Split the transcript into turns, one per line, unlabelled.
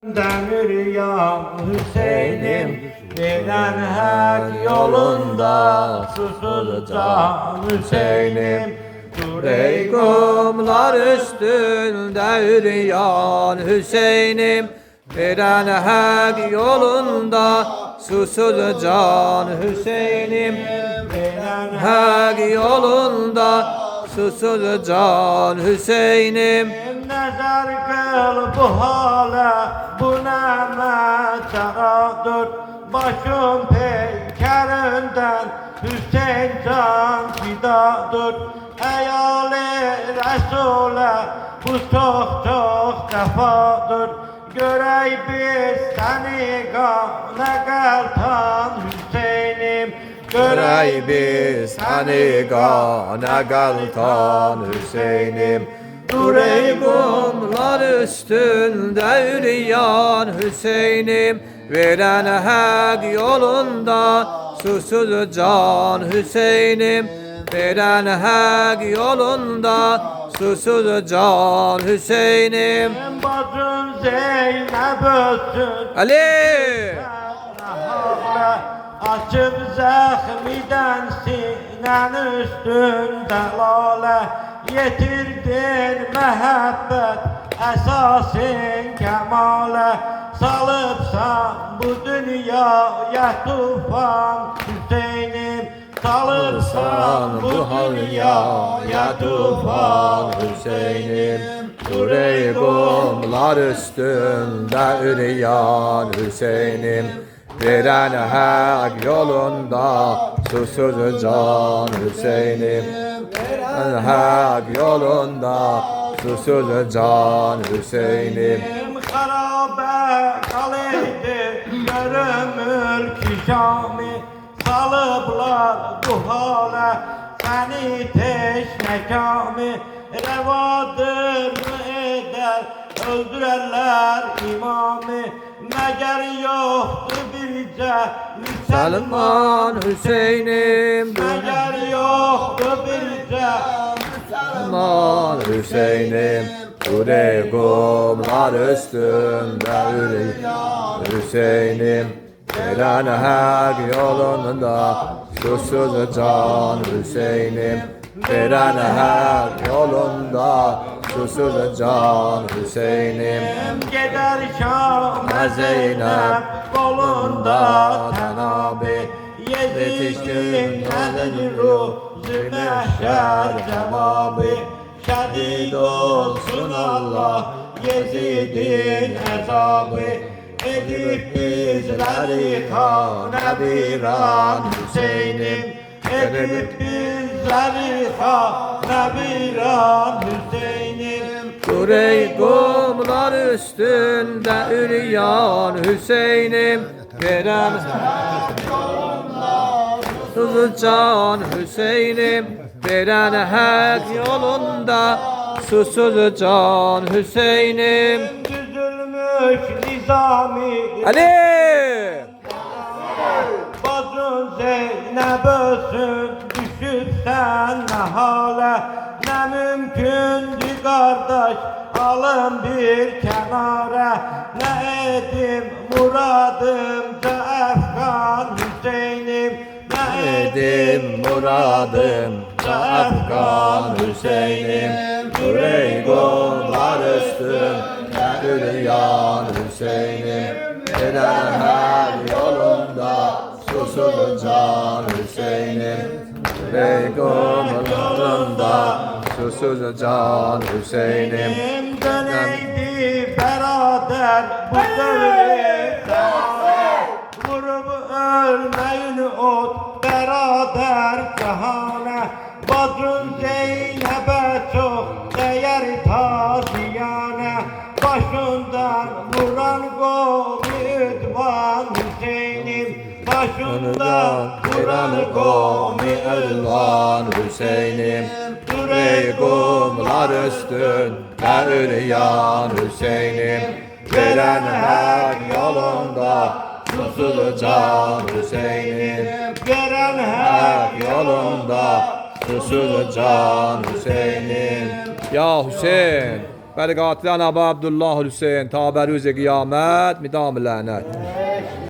Demir ya Hüseyin'im, giden hak yolunda susuzcan Hüseyin'im.
Ey kumlar üstünde yürüyen Hüseyin'im, Veren hak yolunda susuz can Hüseyin'im,
Giden
hak yolunda susuz can Hüseyin'im.
nazar kıl bu hale, bu neme çaradır. Başım peykerinden Hüseyin can fidadır. Ey Ali Resul'e bu çok çok defadır. Görey biz seni gane kaltan Hüseyin'im.
Görey biz hani gana galtan Hüseyin'im. Dur ey kumlar üstünde yürüyen Hüseyin'im, Veren hak yolunda susuz can Hüseyin'im, Veren hak yolunda susuz can Hüseyin'im.
Bacın Zeynep ölsün.
Ali!
Açıp zahmiden sinen üstünde lale. Yetirdin mehabbet esasın kemale. Salıpsan bu dünyaya tufan Hüseyin'im. Salıpsan bu dünyaya tufan
Hüseyin'im. Dur ey kumlar üstünde yürüyen Hüseyin'im, Veren hak yolunda susuz can Hüseyin'im, Veren hak yolunda susuz can Hüseyin'im.
Harabe kalıydı görümür kişami. Salıblar bu hale seni teşnekami. Revadır mı eder öldürerler imamı. Meğer yoktu birce
Salman Hüseyin'im,
Meğer yoktu birce
Salman Hüseyin'im. Dur ey kumlar üstünde yürüyen Hüseyin'im, Veren hak yolunda susuz can Hüseyin'im, Veren hak yolunda susuz can Hüseyin'im.
Gider Şam'a Zeynep kolunda tenabi. Yetişkin elin ruh zülmeşer cevabı. Şedid olsun Allah Yezid'in hesabı. Edip bizleri kâne viran Hüseyin'im. Edip bizleri kâne viran Hüseyin'im.
Dur ey kumlar üstünde yürüyen Hüseyin'im, Veren susuz can Hüseyin'im, Veren hak yolunda susuz can Hüseyin'im.
Düzülmüş nizami
Ali!
Bacın Zeynep ölsün düşürsen ne hale. Ne mümkündü kardeş alın bir kenara. Ne edim muradımca Efkan Hüseyin'im. Ne
Edim muradımca Afgan Hüseyin'im. Dur ey kumlar üstünde yürüyen Hüseyin'im, Veren hak yolunda susuz can Hüseyin'im, Dur ey kumlar yolunda susuz can Hüseyin'im.
Döneydi beraber bu devlete. Vurup ölmeyin ot beraber cahane. Bacın Zeynep'e çok değer taziyane. Başından vuran gomi üdvan Hüseyin'im. Başından vuran gomi
Elvan Hüseyin'im. Dur ey kumlar üstünde yürüyen Hüseyin'im, Veren hak yolunda susuz can Hüseyin'im,
Veren
hak yolunda susuz can Hüseyin'im. Ya Hüseyin, Bəli qatil Əbu Abdullah Hüseyn ta bərüz qiyamət midam lənət.